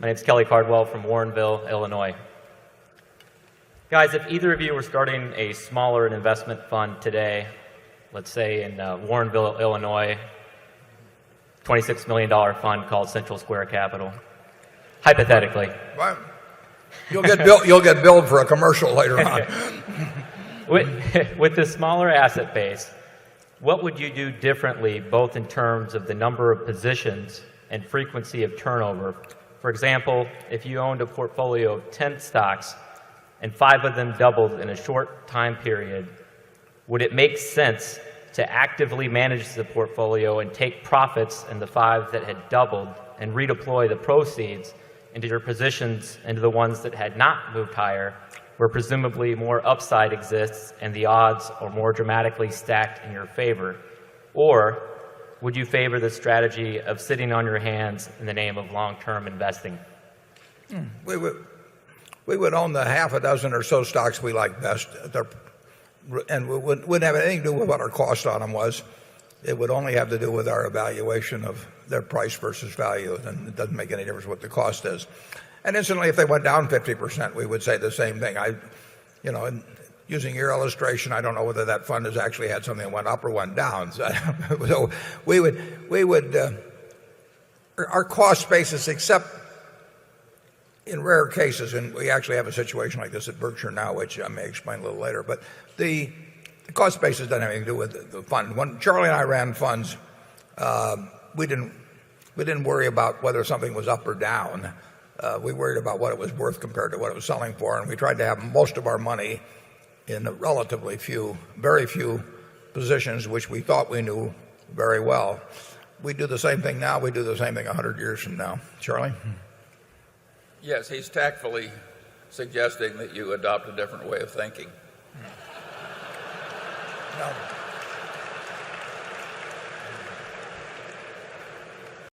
My name's Kelly Cardwell from Warrenville, Illinois. Guys, if either of you were starting a smaller investment fund today, let's say in Warrenville, Illinois, $26 million fund called Central Square Capital, hypothetically. Well, you'll get billed for a commercial later on. With the smaller asset base, what would you do differently, both in terms of the number of positions and frequency of turnover? For example, if you owned a portfolio of 10 stocks and 5 of them doubled in a short time period, would it make sense to actively manage the portfolio and take profits in the 5 that had doubled and redeploy the proceeds into your positions into the ones that had not moved higher, where presumably more upside exists and the odds are more dramatically stacked in your favor? Or would you favor the strategy of sitting on your hands in the name of long-term investing? We would own the half a dozen or so stocks we like best, and it wouldn't have anything to do with what our cost on them was. It would only have to do with our evaluation of their price versus value, and it doesn't make any difference what the cost is. And incidentally, if they went down 50%, we would say the same thing. And using your illustration, I don't know whether that fund has actually had something that went up or went down. So we would our cost basis, except in rare cases, and we actually have a situation like this at Berkshire now, which I may explain a little later, but the cost basis doesn't have anything to do with the fund. When Charlie and I ran funds, we didn't worry about whether something was up or down. We worried about what it was worth compared to what it was selling for, and we tried to have most of our money in relatively few, very few positions which we thought we knew very well. We do the same thing now. We do the same thing 100 years from now. Charlie? Yes, he's tactfully suggesting that you adopt a different way of thinking. No.